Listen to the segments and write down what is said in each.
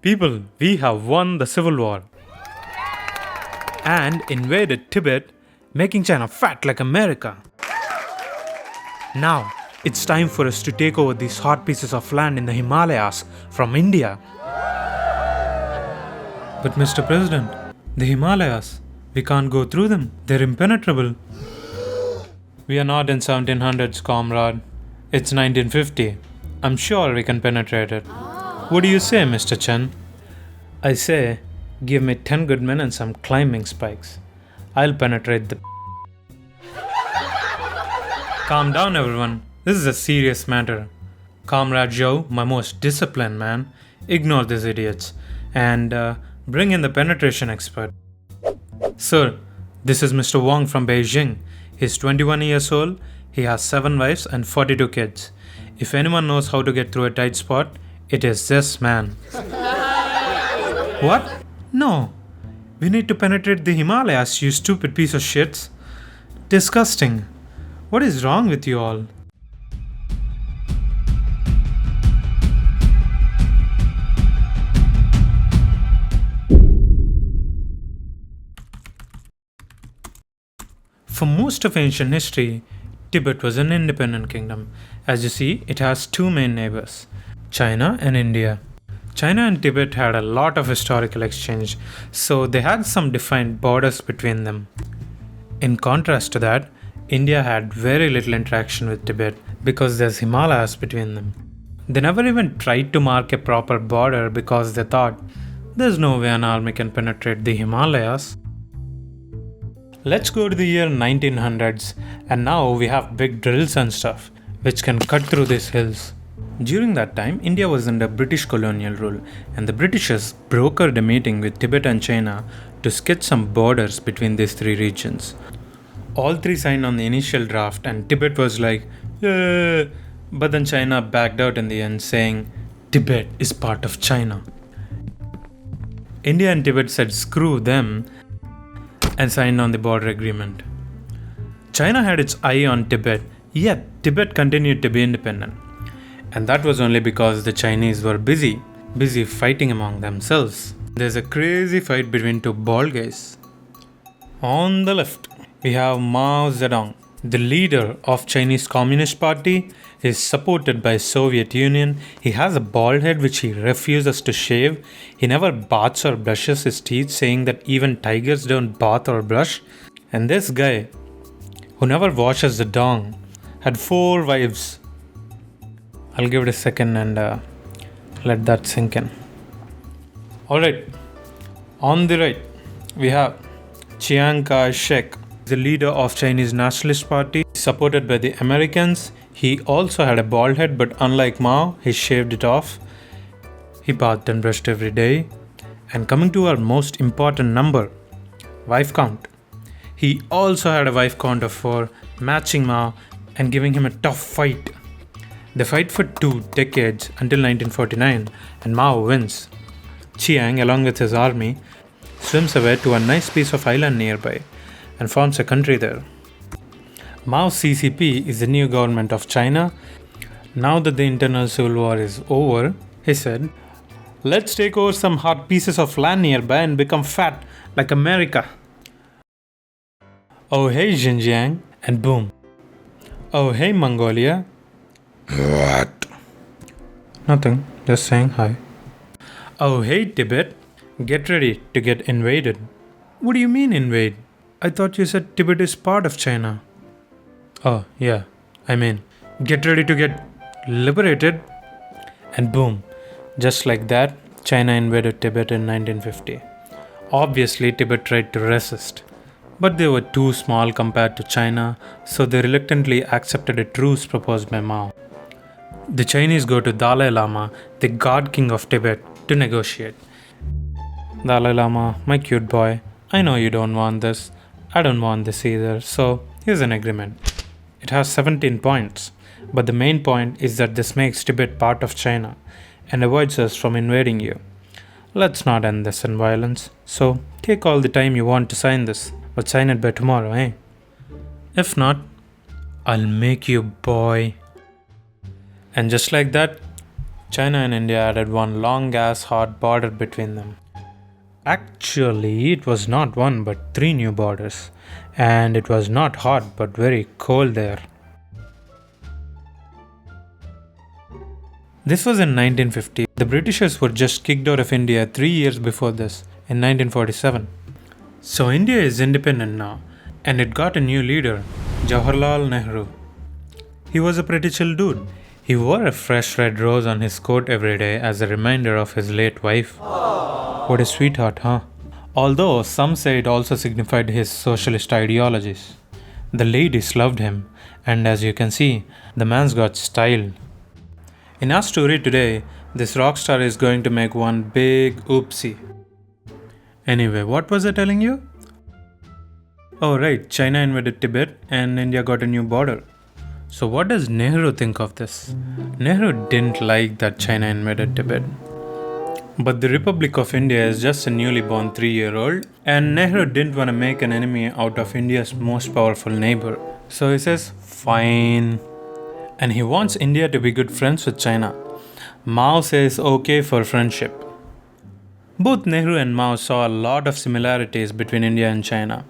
People, we have won the civil war and invaded Tibet, making China fat like America. Now, it's time for us to take over these hot pieces of land in the Himalayas from India. But Mr. President, the Himalayas, we can't go through them. They're impenetrable. We are not in 1700s, comrade. It's 1950. I'm sure we can penetrate it. What do you say, Mr. Chen? I say, give me 10 good men and some climbing spikes. I'll penetrate the... Calm down, everyone. This is a serious matter. Comrade Joe, my most disciplined man, ignore these idiots and bring in the penetration expert. Sir, this is Mr. Wong from Beijing. He's 21 years old. He has 7 wives and 42 kids. If anyone knows how to get through a tight spot, it is this man. What? No. We need to penetrate the Himalayas, you stupid piece of shits. Disgusting. What is wrong with you all? For most of ancient history, Tibet was an independent kingdom. As you see, it has 2 main neighbors, China and India. China and Tibet had a lot of historical exchange, so they had some defined borders between them. In contrast to that, India had very little interaction with Tibet because there's Himalayas between them. They never even tried to mark a proper border because they thought, there's no way an army can penetrate the Himalayas. Let's go to the year 1900s, and now we have big drills and stuff, which can cut through these hills. During that time, India was under British colonial rule, and the Britishers brokered a meeting with Tibet and China to sketch some borders between these 3 regions. All 3 signed on the initial draft, and Tibet was like, yeah, but then China backed out in the end, saying, Tibet is part of China. India and Tibet said screw them and signed on the border agreement. China had its eye on Tibet, yet Tibet continued to be independent. And that was only because the Chinese were busy fighting among themselves. There's a crazy fight between 2 bald guys. On the left, we have Mao Zedong, the leader of Chinese Communist Party. He is supported by Soviet Union. He has a bald head which he refuses to shave. He never baths or brushes his teeth, saying that even tigers don't bath or brush. And this guy, who never washes the dong, had 4 wives. I'll give it a second and let that sink in. Alright, on the right, we have Chiang Kai-shek, the leader of Chinese Nationalist Party, supported by the Americans. He also had a bald head, but unlike Mao, he shaved it off. He bathed and brushed every day. And coming to our most important number, wife count. He also had a wife count of 4, matching Mao and giving him a tough fight. They fight for 2 decades until 1949, and Mao wins. Chiang, along with his army, swims away to a nice piece of island nearby and forms a country there. Mao's CCP is the new government of China. Now that the internal civil war is over, he said, let's take over some hot pieces of land nearby and become fat like America. Oh hey Xinjiang, and boom. Oh hey Mongolia. What? Nothing, just saying hi. Oh hey Tibet, get ready to get invaded. What do you mean invade? I thought you said Tibet is part of China. Oh yeah, I mean, get ready to get liberated. And boom, just like that, China invaded Tibet in 1950. Obviously Tibet tried to resist, but they were too small compared to China, so they reluctantly accepted a truce proposed by Mao. The Chinese go to Dalai Lama, the God King of Tibet, to negotiate. Dalai Lama, my cute boy, I know you don't want this. I don't want this either, so here's an agreement. It has 17 points, but the main point is that this makes Tibet part of China and avoids us from invading you. Let's not end this in violence, so take all the time you want to sign this, but sign it by tomorrow, eh? If not, I'll make you boy. And just like that, China and India added one long ass hot border between them. Actually, it was not one but three new borders. And it was not hot but very cold there. This was in 1950. The Britishers were just kicked out of India 3 years before this, in 1947. So India is independent now, and it got a new leader, Jawaharlal Nehru. He was a pretty chill dude. He wore a fresh red rose on his coat every day as a reminder of his late wife. What a sweetheart, huh? Although some say it also signified his socialist ideologies. The ladies loved him, and as you can see, the man's got style. In our story today, this rock star is going to make one big oopsie. Anyway, what was I telling you? Oh right, China invaded Tibet and India got a new border. So what does Nehru think of this? Nehru didn't like that China invaded Tibet. But the Republic of India is just a newly born 3-year-old, and Nehru didn't want to make an enemy out of India's most powerful neighbor. So he says, fine. And he wants India to be good friends with China. Mao says okay for friendship. Both Nehru and Mao saw a lot of similarities between India and China.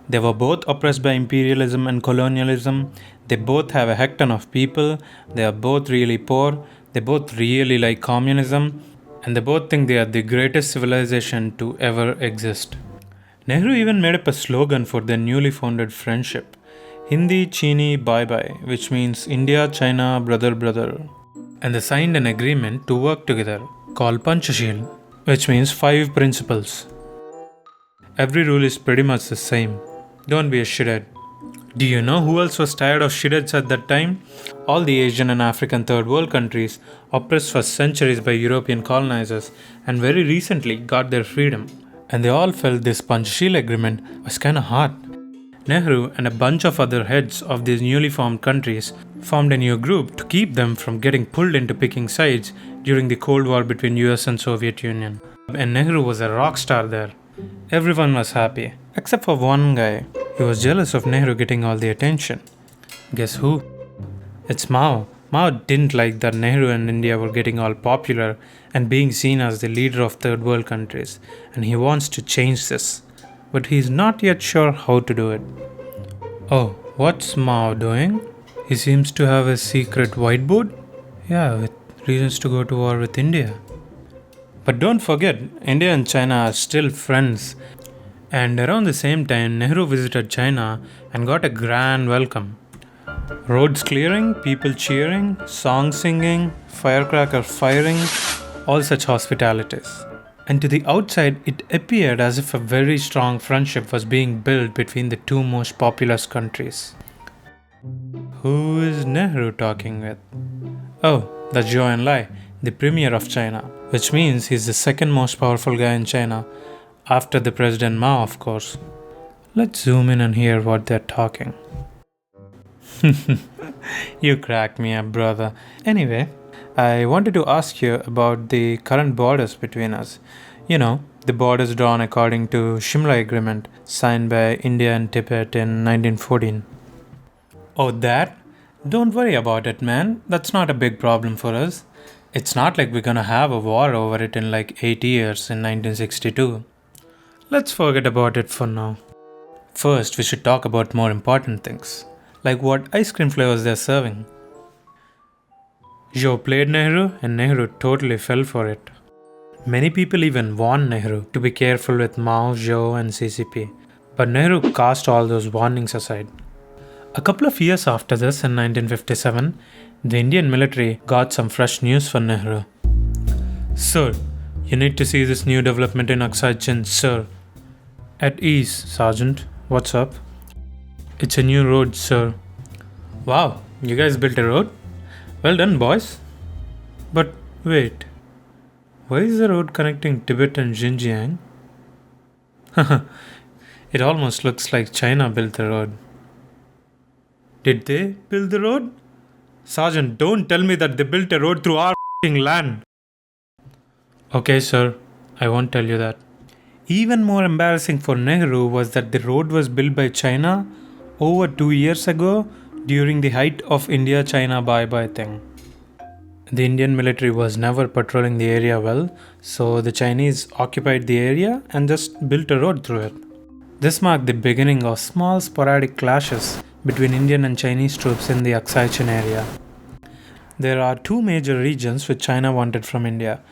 They were both oppressed by imperialism and colonialism. They both have a heck ton of people. They are both really poor. They both really like communism. And they both think they are the greatest civilization to ever exist. Nehru even made up a slogan for their newly founded friendship. Hindi Chini Bye Bye, which means India, China, brother, brother. And they signed an agreement to work together called Panchashil, which means 5 principles. Every rule is pretty much the same. Don't be a shithead. Do you know who else was tired of shitheads at that time? All the Asian and African third world countries oppressed for centuries by European colonizers and very recently got their freedom. And they all felt this Panchashil agreement was kinda hard. Nehru and a bunch of other heads of these newly formed countries formed a new group to keep them from getting pulled into picking sides during the Cold War between US and Soviet Union. And Nehru was a rock star there. Everyone was happy, except for one guy. He was jealous of Nehru getting all the attention. Guess who? It's Mao. Mao didn't like that Nehru and India were getting all popular and being seen as the leader of third world countries, and he wants to change this. But he's not yet sure how to do it. Oh, what's Mao doing? He seems to have a secret whiteboard? Yeah, with reasons to go to war with India. But don't forget, India and China are still friends. And around the same time, Nehru visited China and got a grand welcome. Roads clearing, people cheering, song singing, firecracker firing, all such hospitalities. And to the outside, it appeared as if a very strong friendship was being built between the two most populous countries. Who is Nehru talking with? Oh, that's Zhou Enlai, the Premier of China, which means he's the second most powerful guy in China, after the President Mao, of course. Let's zoom in and hear what they're talking. You cracked me up, brother. Anyway, I wanted to ask you about the current borders between us. You know, the borders drawn according to Shimla Agreement signed by India and Tibet in 1914. Oh, that? Don't worry about it, man. That's not a big problem for us. It's not like we're gonna have a war over it in like 8 years in 1962. Let's forget about it for now. First, we should talk about more important things, like what ice cream flavors they're serving. Zhou played Nehru and Nehru totally fell for it. Many people even warned Nehru to be careful with Mao, Zhou and CCP, but Nehru cast all those warnings aside. A couple of years after this, in 1957, the Indian military got some fresh news for Nehru. Sir, you need to see this new development in Aksai Chin, sir. At ease, Sergeant. What's up? It's a new road, sir. Wow, you guys built a road? Well done, boys. But wait, why is the road connecting Tibet and Xinjiang? It almost looks like China built the road. Did they build the road? Sergeant, don't tell me that they built a road through our land. Okay, sir, I won't tell you that. Even more embarrassing for Nehru was that the road was built by China over 2 years ago during the height of India-China bye-bye thing. The Indian military was never patrolling the area well, so the Chinese occupied the area and just built a road through it. This marked the beginning of small sporadic clashes between Indian and Chinese troops in the Aksai Chin area. There are two major regions which China wanted from India.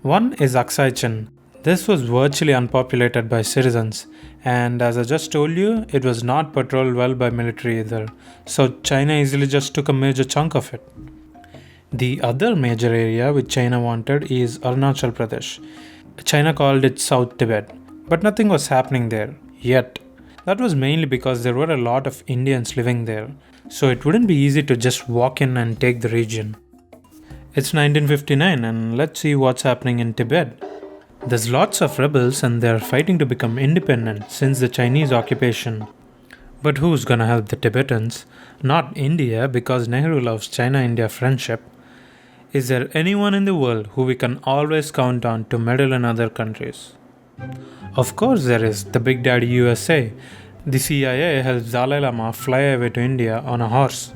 One is Aksai Chin. This was virtually unpopulated by citizens, and as I just told you, it was not patrolled well by military either, so China easily just took a major chunk of it. The other major area which China wanted is Arunachal Pradesh. China called it South Tibet, but nothing was happening there yet. That was mainly because there were a lot of Indians living there, so it wouldn't be easy to just walk in and take the region. It's 1959 and let's see what's happening in Tibet. There's lots of rebels and they're fighting to become independent since the Chinese occupation. But who's gonna help the Tibetans? Not India, because Nehru loves China-India friendship. Is there anyone in the world who we can always count on to meddle in other countries? Of course there is, the Big Daddy USA. The CIA helps Dalai Lama fly away to India on a horse.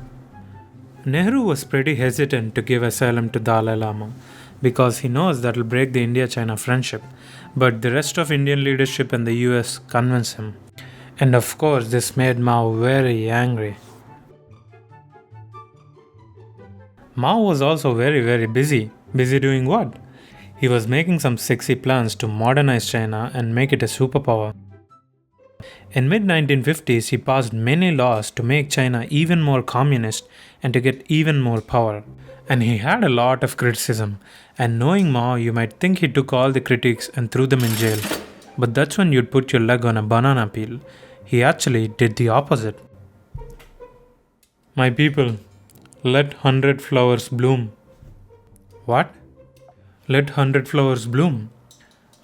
Nehru was pretty hesitant to give asylum to Dalai Lama because he knows that'll break the India-China friendship, but the rest of Indian leadership and the US convinced him. And of course this made Mao very angry. Mao was also very busy. Busy doing what? He was making some sexy plans to modernize China and make it a superpower. In mid-1950s, he passed many laws to make China even more communist and to get even more power. And he had a lot of criticism, and knowing Mao, you might think he took all the critics and threw them in jail. But that's when you'd put your leg on a banana peel. He actually did the opposite. My people, let 100 flowers bloom. What? Let 100 flowers bloom.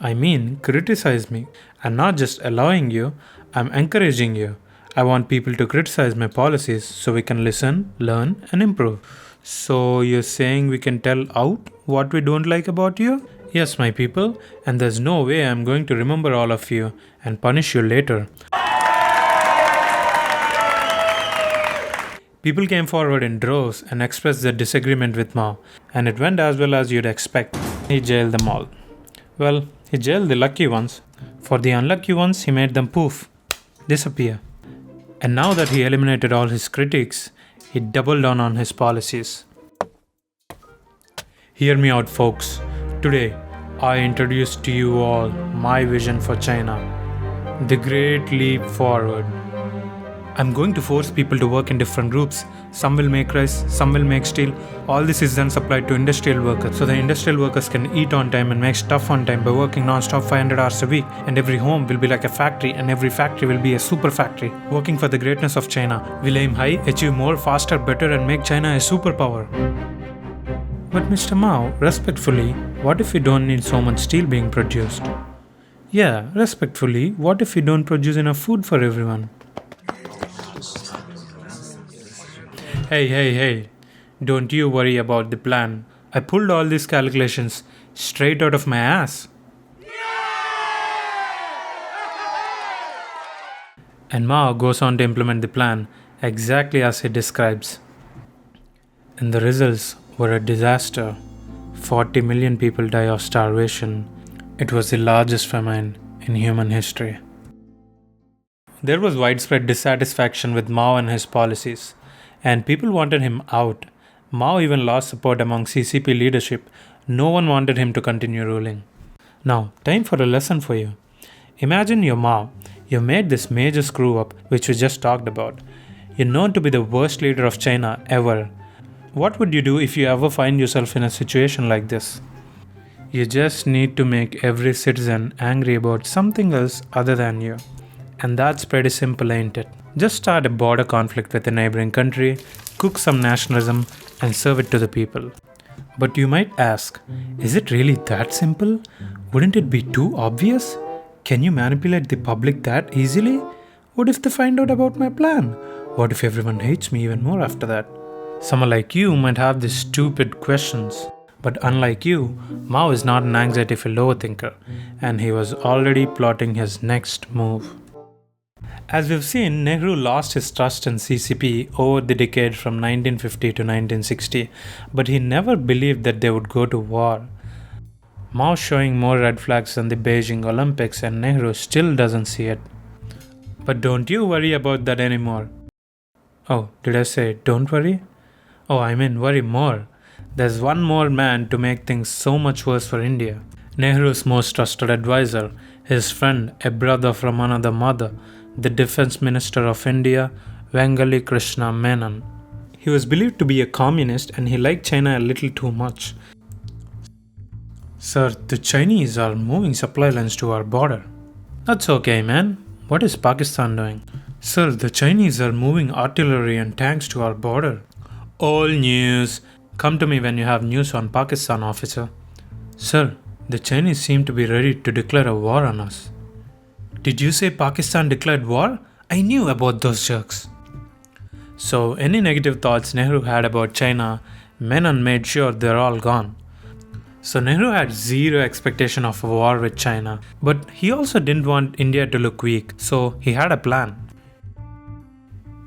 I mean, criticize me. I'm not just allowing you, I'm encouraging you. I want people to criticize my policies so we can listen, learn, and improve. So you're saying we can tell out what we don't like about you? Yes, my people, and there's no way I'm going to remember all of you and punish you later. People came forward in droves and expressed their disagreement with Mao, and it went as well as you'd expect. He jailed them all. Well, he jailed the lucky ones. For the unlucky ones, he made them poof, disappear. And now that he eliminated all his critics, he doubled down on his policies. Hear me out, folks. Today, I introduce to you all my vision for China, the Great Leap Forward. I'm going to force people to work in different groups. Some will make rice, some will make steel. All this is then supplied to industrial workers, so the industrial workers can eat on time and make stuff on time by working non-stop 500 hours a week. And every home will be like a factory, and every factory will be a super factory. Working for the greatness of China. We'll aim high, achieve more, faster, better, and make China a superpower. But Mr. Mao, respectfully, what if we don't need so much steel being produced? Yeah, respectfully, what if we don't produce enough food for everyone? Hey, don't you worry about the plan. I pulled all these calculations straight out of my ass. And Mao goes on to implement the plan exactly as he describes. And the results were a disaster. 40 million people die of starvation. It was the largest famine in human history. There was widespread dissatisfaction with Mao and his policies, and people wanted him out. Mao even lost support among CCP leadership. No one wanted him to continue ruling. Now, time for a lesson for you. Imagine you're Mao. You made this major screw up, which we just talked about. You're known to be the worst leader of China ever. What would you do if you ever find yourself in a situation like this? You just need to make every citizen angry about something else other than you. And that's pretty simple, ain't it? Just start a border conflict with a neighboring country, cook some nationalism, and serve it to the people. But you might ask, is it really that simple? Wouldn't it be too obvious? Can you manipulate the public that easily? What if they find out about my plan? What if everyone hates me even more after that? Someone like you might have these stupid questions. But unlike you, Mao is not an anxiety-filled overthinker, and he was already plotting his next move. As we've seen, Nehru lost his trust in CCP over the decade from 1950 to 1960, but he never believed that they would go to war. Mao showing more red flags than the Beijing Olympics, and Nehru still doesn't see it. But don't you worry about that anymore. Oh, did I say don't worry? Oh, I mean worry more. There's one more man to make things so much worse for India. Nehru's most trusted advisor, his friend, a brother from another mother, the Defense Minister of India, Vengali Krishna Menon. He was believed to be a communist and he liked China a little too much. Sir, the Chinese are moving supply lines to our border. That's okay, man. What is Pakistan doing? Sir, the Chinese are moving artillery and tanks to our border. All news. Come to me when you have news on Pakistan, officer. Sir, the Chinese seem to be ready to declare a war on us. Did you say Pakistan declared war? I knew about those jerks. So, any negative thoughts Nehru had about China, Menon made sure they're all gone. So Nehru had zero expectation of a war with China, but he also didn't want India to look weak, so he had a plan.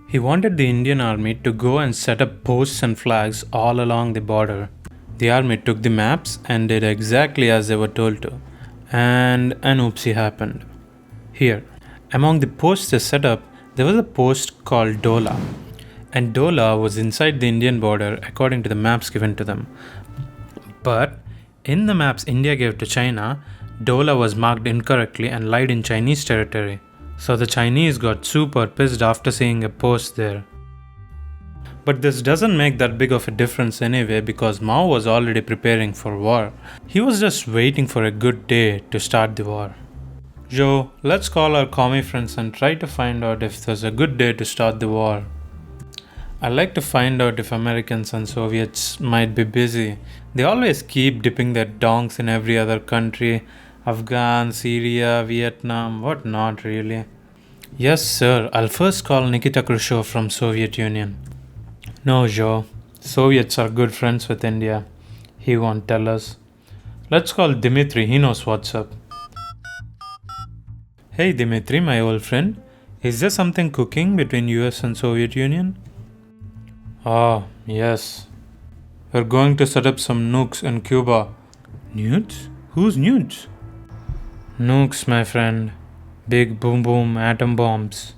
He wanted the Indian army to go and set up posts and flags all along the border. The army took the maps and did exactly as they were told to, and an oopsie happened. Here, among the posts they set up, there was a post called Dola, and Dola was inside the Indian border according to the maps given to them. But in the maps India gave to China, Dola was marked incorrectly and lied in Chinese territory. So the Chinese got super pissed after seeing a post there. But this doesn't make that big of a difference anyway because Mao was already preparing for war. He was just waiting for a good day to start the war. Joe, let's call our commie friends and try to find out if there's a good day to start the war. I'd like to find out if Americans and Soviets might be busy. They always keep dipping their dongs in every other country. Afghan, Syria, Vietnam, what not really. Yes sir, I'll first call Nikita Khrushchev from Soviet Union. No Joe, Soviets are good friends with India. He won't tell us. Let's call Dimitri, he knows what's up. Hey Dimitri, my old friend. Is there something cooking between US and Soviet Union? Ah, yes. We're going to set up some nukes in Cuba. Nukes? Who's nukes? Nukes, my friend. Big boom boom atom bombs.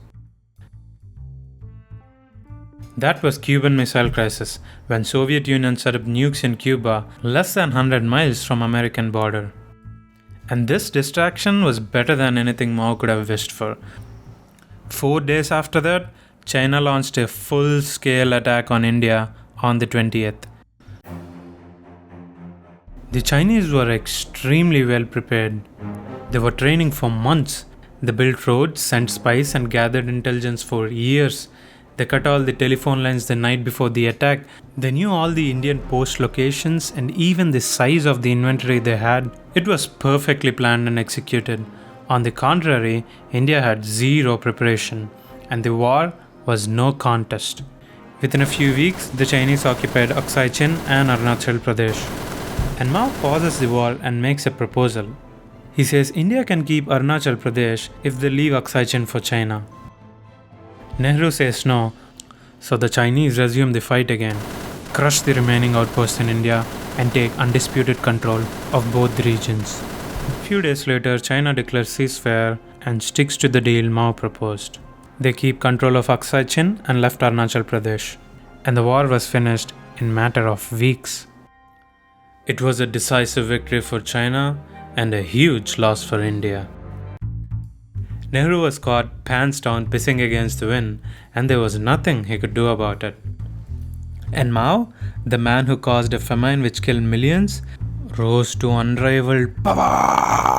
That was Cuban Missile Crisis, when Soviet Union set up nukes in Cuba less than 100 miles from American border. And this distraction was better than anything Mao could have wished for. 4 days after that, China launched a full-scale attack on India on the 20th. The Chinese were extremely well prepared. They were training for months. They built roads, sent spies and gathered intelligence for years. They cut all the telephone lines the night before the attack. They knew all the Indian post locations and even the size of the inventory they had. It was perfectly planned and executed. On the contrary, India had zero preparation, and the war was no contest. Within a few weeks, the Chinese occupied Aksai Chin and Arunachal Pradesh. And Mao pauses the war and makes a proposal. He says India can keep Arunachal Pradesh if they leave Aksai Chin for China. Nehru says no, so the Chinese resume the fight again, crush the remaining outposts in India, and take undisputed control of both the regions. Few days later, China declares ceasefire and sticks to the deal Mao proposed. They keep control of Aksai Chin and left Arunachal Pradesh, and the war was finished in a matter of weeks. It was a decisive victory for China and a huge loss for India. Nehru was caught pants down pissing against the wind, and there was nothing he could do about it. And Mao, the man who caused a famine which killed millions, rose to unrivaled power.